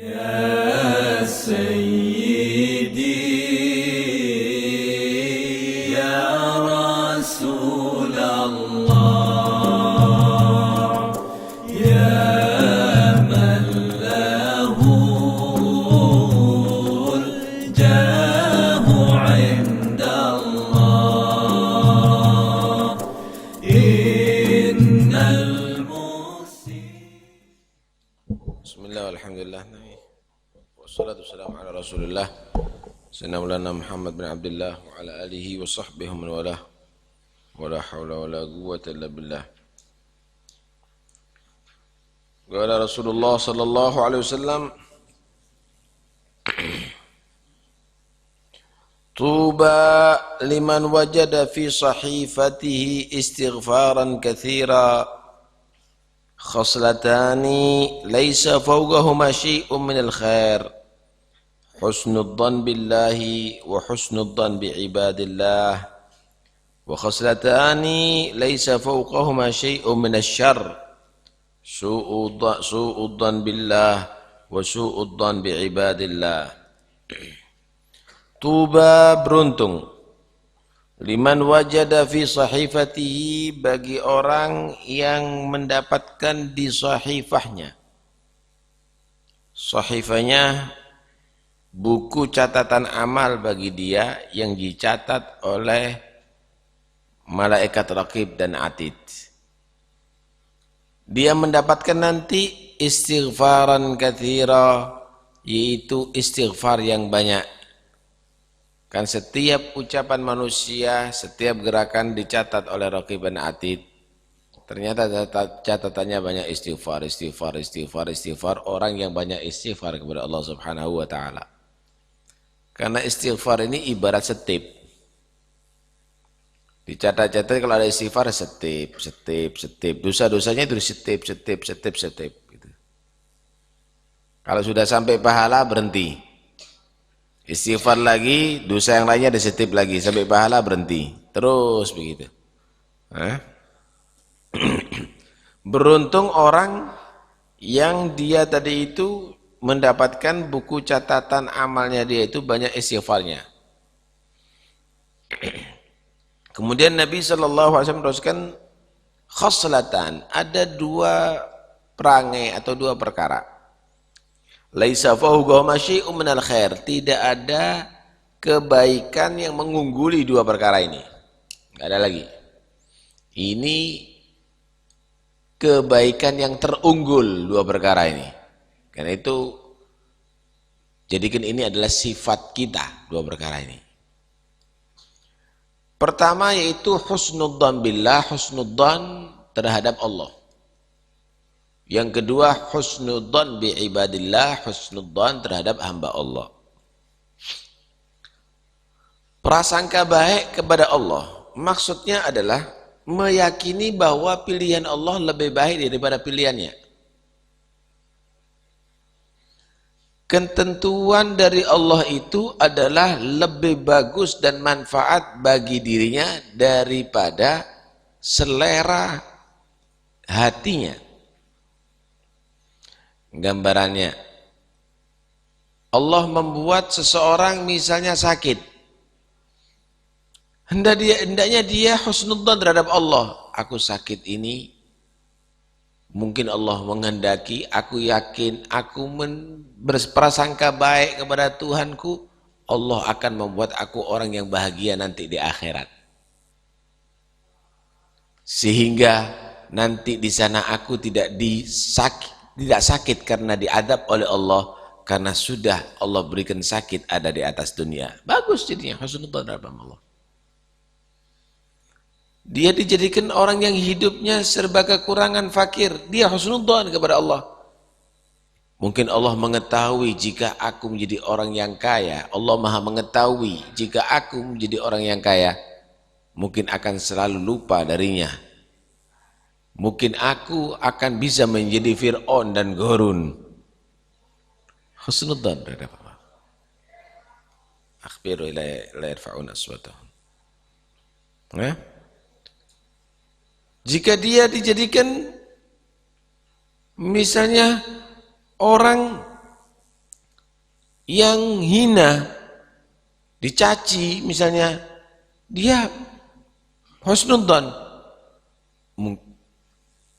يا سيدي يا رسول الله يا من له الجاه عند الله إن المسيء. بسم الله والحمد لله والصلاة والسلام على رسول الله سيدنا مولانا محمد بن عبد الله وعلى آله وصحبه ومن والاه ولا حول ولا قوة إلا بالله. قال رسول الله صلى الله عليه وسلم طوبى لمن وجد في صحيفته استغفارا كثيرا خصلتان ليس فوقهما شيء من الخير حسن الظن بالله وحسن الظن بعباد الله وخصلتان ليس فوقهما شيء من الشر سوء الظن بالله وسوء الظن بعباد الله. Tuba beruntung liman wajada fi sahifatihi, bagi orang yang mendapatkan di sahifahnya. Sahifahnya buku catatan amal bagi dia yang dicatat oleh malaikat raqib dan atid. Dia mendapatkan nanti istighfaran katsira, yaitu istighfar yang banyak. Kan setiap ucapan manusia, setiap gerakan dicatat oleh raqib dan atid. Ternyata catatannya banyak istighfar. Orang yang banyak istighfar kepada Allah Subhanahu wa taala. Karena istighfar ini ibarat setip. Dicatat-catat kalau ada istighfar setip. Dosa-dosanya itu setip gitu. Kalau sudah sampai pahala berhenti. Istighfar lagi, dosa yang lainnya disetip lagi, sampai pahala berhenti. Terus begitu. Beruntung orang yang dia tadi itu mendapatkan buku catatan amalnya dia itu banyak istighfarnya. Kemudian Nabi SAW meneruskan khoslatan, ada dua perangai atau dua perkara. Laisa fawqahuma syai'un minal khair, tidak ada kebaikan yang mengungguli dua perkara ini. Enggak ada lagi. Ini kebaikan yang terunggul dua perkara ini. Karena itu jadikan ini adalah sifat kita dua perkara ini. Pertama yaitu husnudzan billah, husnudzan terhadap Allah. Yang kedua husnudzan bi ibadillah, husnudzan terhadap hamba Allah. Prasangka baik kepada Allah maksudnya adalah meyakini bahwa pilihan Allah lebih baik daripada pilihannya. Ketentuan dari Allah itu adalah lebih bagus dan manfaat bagi dirinya daripada selera hatinya. Gambarannya, Allah membuat seseorang misalnya sakit. Hendaknya dia husnudzan terhadap Allah. Aku sakit ini, mungkin Allah menghendaki, aku yakin, aku berprasangka baik kepada Tuhanku, Allah akan membuat aku orang yang bahagia nanti di akhirat. Sehingga nanti di sana aku tidak sakit karena diadab oleh Allah, karena sudah Allah berikan sakit ada di atas dunia. Bagus jadinya husnudzan terhadap Allah. Dia dijadikan orang yang hidupnya serba kekurangan, fakir, dia husnudzan kepada Allah. Mungkin Allah mengetahui jika aku menjadi orang yang kaya, Allah Maha mengetahui jika aku menjadi orang yang kaya, mungkin akan selalu lupa darinya. Mungkin aku akan bisa menjadi Fir'aun dan Qarun. Husnudzan terhadap Allah. Akhbiru la yarfa'un aswatahum. Jika dia dijadikan misalnya orang yang hina, dicaci misalnya, dia husnudzon.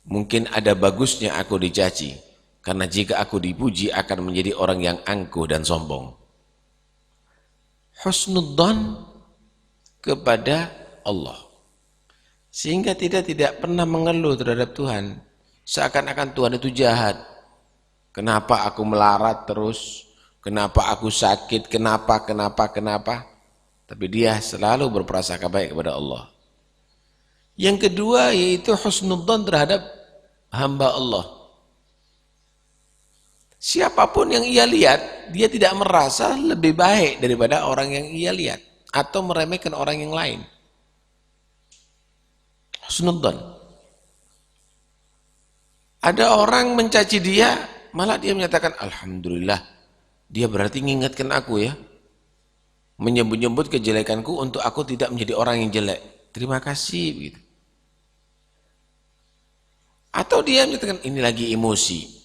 Mungkin ada bagusnya aku dicaci, karena jika aku dipuji akan menjadi orang yang angkuh dan sombong. Husnudzon kepada Allah, sehingga tidak pernah mengeluh terhadap Tuhan, seakan-akan Tuhan itu jahat. Kenapa aku melarat terus, kenapa aku sakit, kenapa. Tapi dia selalu berprasangka baik kepada Allah. Yang kedua yaitu husnudzon terhadap hamba Allah. Siapapun yang ia lihat, dia tidak merasa lebih baik daripada orang yang ia lihat, atau meremehkan orang yang lain. Husnudzon. Ada orang mencaci dia, malah dia menyatakan, alhamdulillah, dia berarti mengingatkan aku ya, menyebut-nyebut kejelekanku untuk aku tidak menjadi orang yang jelek. Terima kasih begitu. Atau dia menyatakan ini lagi emosi.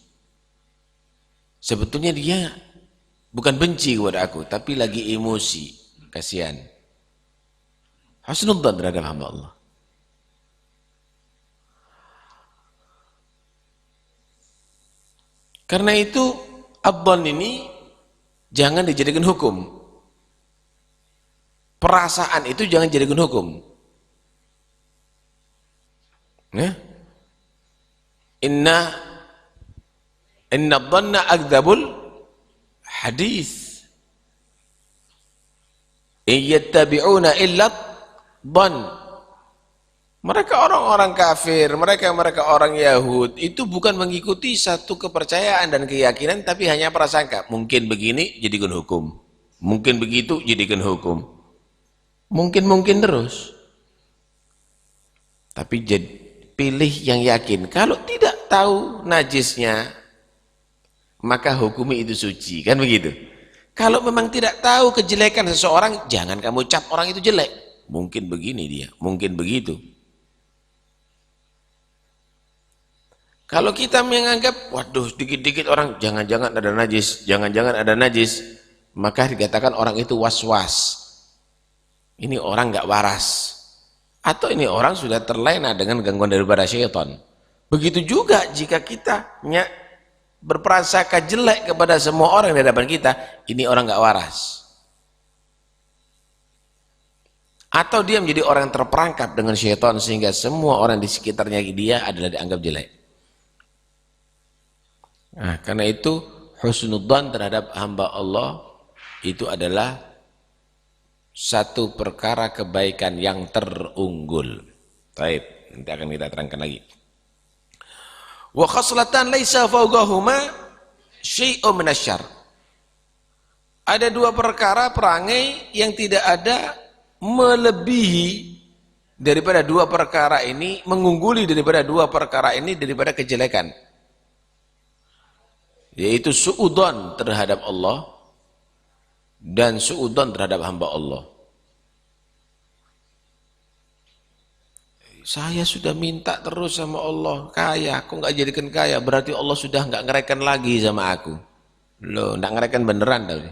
Sebetulnya dia bukan benci kepada aku, tapi lagi emosi. Kasihan. Husnudzon terhadap hamba Allah. Karena itu adzan ini jangan dijadikan hukum. Perasaan itu jangan dijadikan hukum. Ya? Inna dhanna akdzabul hadis. Iyattabi'una illa dhann. Mereka orang-orang kafir, mereka orang Yahud itu bukan mengikuti satu kepercayaan dan keyakinan, tapi hanya prasangka. Mungkin begini jadikan hukum, mungkin begitu jadikan hukum, mungkin terus. Tapi pilih yang yakin. Kalau tidak tahu najisnya, maka hukumi itu suci, kan begitu. Kalau memang tidak tahu kejelekan seseorang, jangan kamu cap orang itu jelek. Mungkin begini dia, mungkin begitu. Kalau kita menganggap, waduh dikit-dikit orang, jangan-jangan ada najis, jangan-jangan ada najis, maka dikatakan orang itu was-was. Ini orang nggak waras. Atau ini orang sudah terlena dengan gangguan daripada syaitan. Begitu juga jika kita berprasangka jelek kepada semua orang di hadapan kita, ini orang nggak waras. Atau dia menjadi orang yang terperangkap dengan syaitan sehingga semua orang di sekitarnya dia adalah dianggap jelek. Nah, karena itu husnudzan terhadap hamba Allah itu adalah satu perkara kebaikan yang terunggul. Baik, nanti akan kita terangkan lagi. Wa khaslatan laisa fawqahuma syai'un minasyarr. Ada dua perkara perangai yang tidak ada melebihi daripada dua perkara ini, mengungguli daripada dua perkara ini daripada kejelekan. Yaitu suudzon terhadap Allah dan suudzon terhadap hamba Allah. Saya sudah minta terus sama Allah, kaya, kok nggak jadikan kaya? Berarti Allah sudah nggak ngereken lagi sama aku. Loh, nggak ngereken beneran tadi.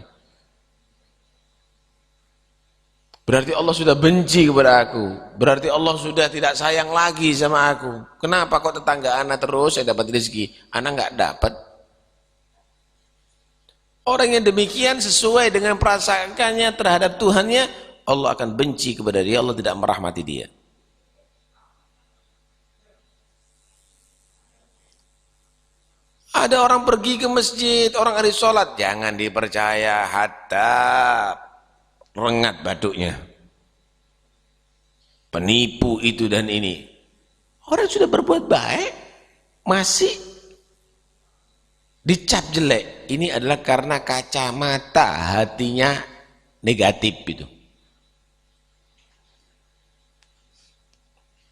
Berarti Allah sudah benci kepada aku. Berarti Allah sudah tidak sayang lagi sama aku. Kenapa kok tetangga anak terus saya dapat rezeki, anak nggak dapat? Orang yang demikian sesuai dengan perasaannya terhadap Tuhannya, Allah akan benci kepada dia, Allah tidak merahmati dia. Ada orang pergi ke masjid, orang hari sholat, jangan dipercaya, hatta rengat batuknya. Penipu itu dan ini. Orang sudah berbuat baik, masih dicap jelek. Ini adalah karena kacamata hatinya negatif itu.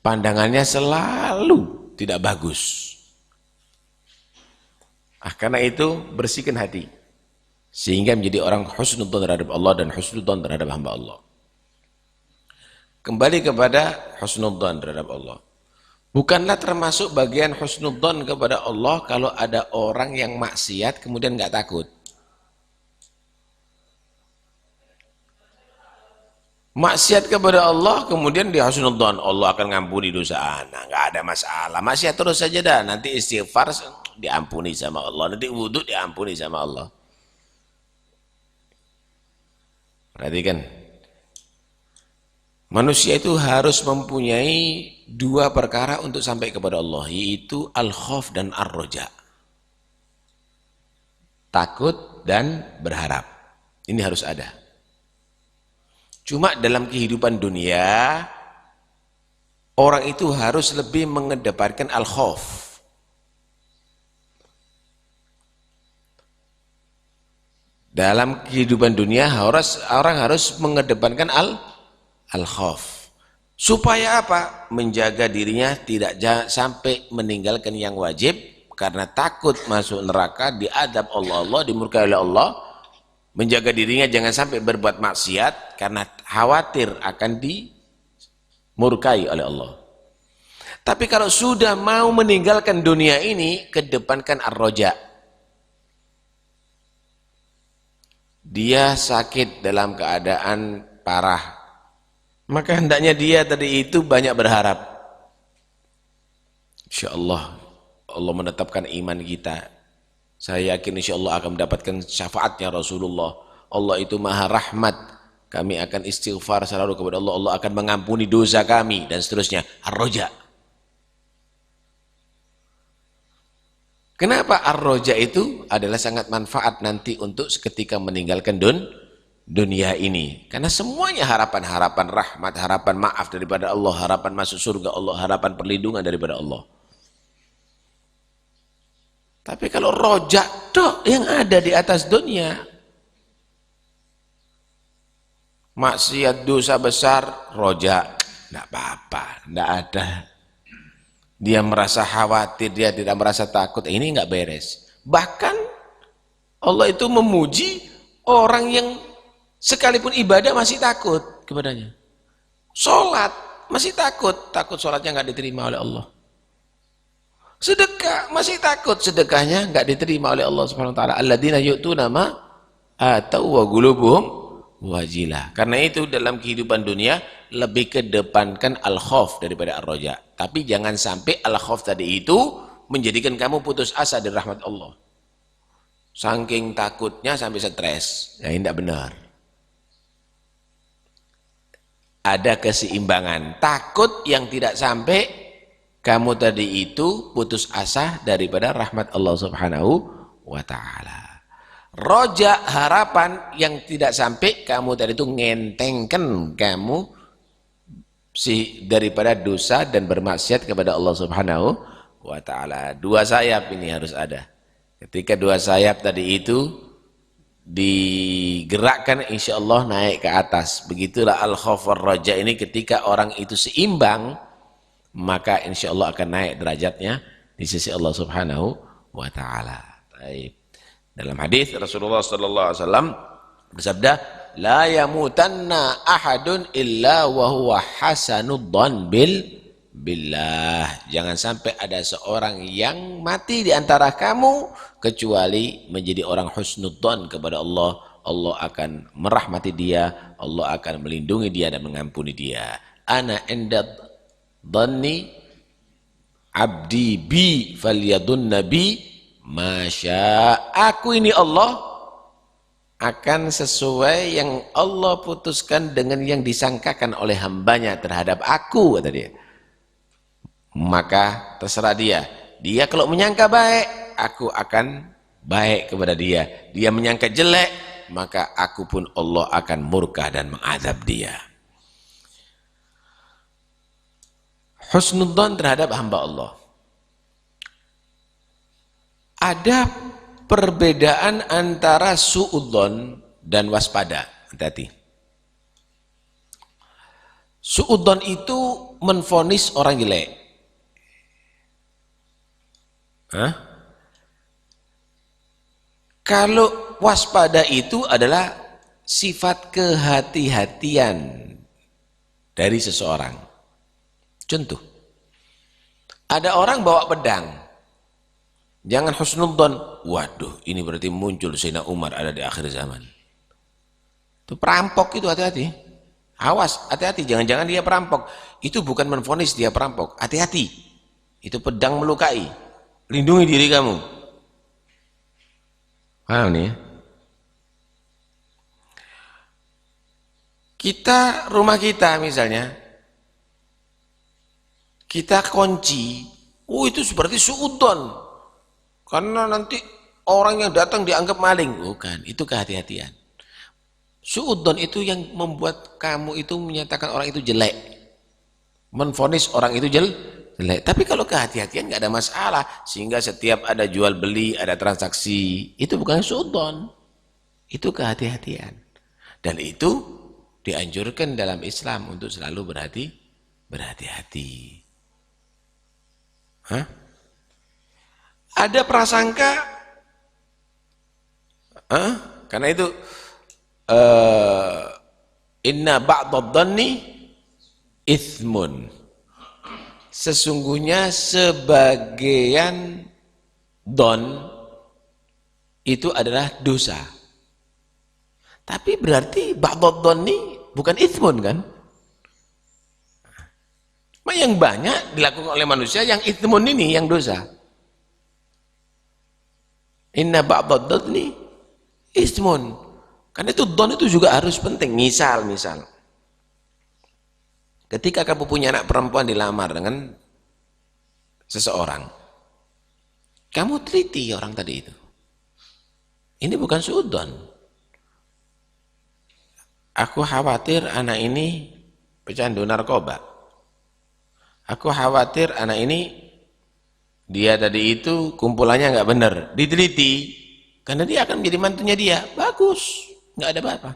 Pandangannya selalu tidak bagus. Karena itu bersihkan hati. Sehingga menjadi orang husnudzon terhadap Allah dan husnudzon terhadap hamba Allah. Kembali kepada husnudzon terhadap Allah. Bukanlah termasuk bagian husnudzon kepada Allah kalau ada orang yang maksiat kemudian nggak takut. Maksiat kepada Allah, kemudian dia husnudzon, Allah akan ngampuni dosa anak, nggak ada masalah. Maksiat terus saja dah, nanti istighfar diampuni sama Allah, nanti wudhu diampuni sama Allah. Perhatikan, manusia itu harus mempunyai dua perkara untuk sampai kepada Allah, yaitu al-khauf dan ar-roja. Takut dan berharap. Ini harus ada. Cuma dalam kehidupan dunia, orang itu harus lebih mengedepankan al-khauf. Dalam kehidupan dunia, orang harus mengedepankan al-khauf. Supaya apa? Menjaga dirinya tidak sampai meninggalkan yang wajib, karena takut masuk neraka, diadab Allah, dimurkai oleh Allah. Menjaga dirinya jangan sampai berbuat maksiat karena khawatir akan dimurkai oleh Allah. Tapi kalau sudah mau meninggalkan dunia ini, kedepankan ar-roja. Dia sakit dalam keadaan parah, maka hendaknya dia tadi itu banyak berharap. InsyaAllah Allah menetapkan iman kita. Saya yakin insya Allah akan mendapatkan syafaatnya Rasulullah. Allah itu maha rahmat. Kami akan istighfar selalu kepada Allah. Allah akan mengampuni dosa kami dan seterusnya. Ar-roja. Kenapa ar-roja itu adalah sangat manfaat nanti untuk seketika meninggalkan dunia ini. Karena semuanya harapan-harapan rahmat, harapan maaf daripada Allah, harapan masuk surga Allah, harapan perlindungan daripada Allah. Tapi kalau rojak toh yang ada di atas dunia, maksiat dosa besar, rojak, tidak apa-apa, tidak ada. Dia merasa khawatir, dia tidak merasa takut, ini nggak beres. Bahkan Allah itu memuji orang yang sekalipun ibadah masih takut kepadanya. Sholat masih takut sholatnya nggak diterima oleh Allah. Sedekah masih takut sedekahnya nggak diterima oleh Allah Subhanahu wa taala. Alladzina yu'tuna ma atau wa qulubuhum wajilah. Karena itu dalam kehidupan dunia lebih kedepankan al-khauf daripada ar-roja. Tapi jangan sampai al-khauf tadi itu menjadikan kamu putus asa dari rahmat Allah. Saking takutnya sampai stres. Ya ini tidak benar. Ada keseimbangan. Takut yang tidak sampai kamu tadi itu putus asa daripada rahmat Allah Subhanahu wa ta'ala. Roja harapan yang tidak sampai kamu tadi itu ngentengkan kamu daripada dosa dan bermaksiat kepada Allah Subhanahu wa ta'ala. Dua sayap ini harus ada. Ketika dua sayap tadi itu digerakkan, insya Allah naik ke atas. Begitulah al-khauf war-roja ini, ketika orang itu seimbang, maka insya Allah akan naik derajatnya di sisi Allah Subhanahu wa ta'ala. Dalam hadis Rasulullah sallallahu alaihi wasallam bersabda, la yamutanna ahadun illa wa huwa hasanudzan billah. Jangan sampai ada seorang yang mati di antara kamu kecuali menjadi orang husnudzan kepada Allah. Allah akan merahmati dia, Allah akan melindungi dia dan mengampuni dia. Ana inda dhanni abdi bi falyadun nabi masya. Aku ini Allah akan sesuai yang Allah putuskan dengan yang disangkakan oleh hambanya terhadap aku, kata dia. Maka terserah dia. Dia kalau menyangka baik, aku akan baik kepada dia. Dia menyangka jelek, maka aku pun Allah akan murka dan mengadab dia. Husnudzan terhadap hamba Allah. Ada perbedaan antara suudzon dan waspada. Hati-hati. Suudzon itu menvonis orang jelek. Kalau waspada itu adalah sifat kehati-hatian dari seseorang. Contoh, ada orang bawa pedang, jangan husnudzon, waduh ini berarti muncul Sayyidina Umar ada di akhir zaman. Itu perampok itu, hati-hati. Awas, hati-hati, jangan-jangan dia perampok. Itu bukan menvonis dia perampok, hati-hati. Itu pedang melukai. Lindungi diri kamu. Paham nih? Kita, rumah kita misalnya, kita kunci, itu seperti suudon. Karena nanti orang yang datang dianggap maling. Bukan, itu kehati-hatian. Suudon itu yang membuat kamu itu menyatakan orang itu jelek. Menvonis orang itu jelek. Tapi kalau kehati-hatian nggak ada masalah. Sehingga setiap ada jual beli, ada transaksi. Itu bukan suudon. Itu kehati-hatian. Dan itu dianjurkan dalam Islam untuk selalu berhati-hati. Hah? Ada prasangka, karena itu inna ba'dadh-dhanni ithmun. Sesungguhnya sebagian don itu adalah dosa. Tapi berarti ba'dadh-dhanni bukan ithmun kan? Yang banyak dilakukan oleh manusia yang ithmun ini yang dosa. Inna ba'dadh-dhanni ithmun. Karena itu don itu juga harus penting. Misal ketika kamu punya anak perempuan dilamar dengan seseorang, kamu teliti orang tadi itu. Ini bukan suudon. Aku khawatir anak ini pecandu narkoba. Aku khawatir anak ini dia tadi itu kumpulannya nggak benar. Diteliti, karena dia akan menjadi mantunya dia. Bagus. Nggak ada apa-apa.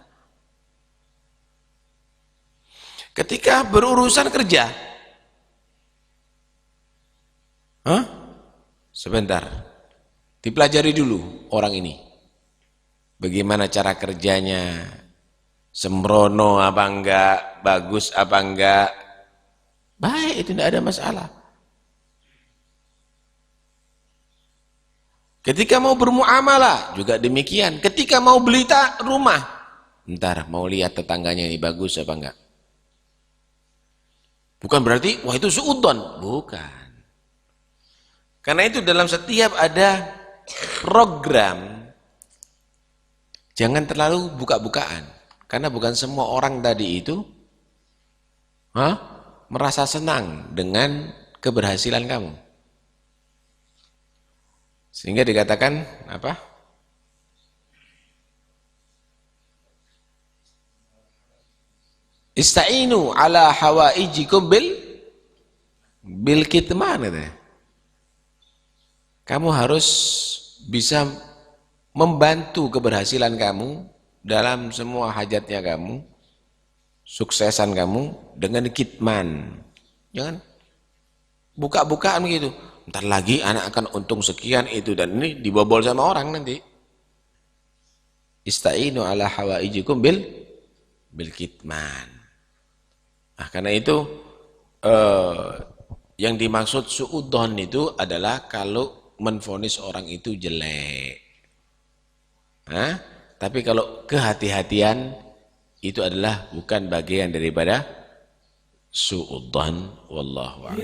Ketika berurusan kerja, sebentar, dipelajari dulu orang ini. Bagaimana cara kerjanya, sembrono apa enggak, bagus apa enggak. Baik, itu tidak ada masalah. Ketika mau bermuamalah juga demikian. Ketika mau beli rumah, ntar mau lihat tetangganya ini bagus apa enggak. Bukan berarti wah itu suudon, bukan. Karena itu dalam setiap ada program jangan terlalu buka-bukaan. Karena bukan semua orang tadi itu merasa senang dengan keberhasilan kamu. Sehingga dikatakan apa? Ista'inu ala hawaijikum bil kitman katanya. Kamu harus bisa membantu keberhasilan kamu dalam semua hajatnya kamu, suksesan kamu dengan kitman. Jangan buka-bukaan begitu. Ntar lagi anak akan untung sekian itu dan ini dibobol sama orang nanti. Ista'inu ala hawaijikum bil kitman. Nah, karena itu yang dimaksud suudon itu adalah kalau menvonis orang itu jelek. Tapi kalau kehati-hatian itu adalah bukan bagian daripada suudon. Wallahu a'lam.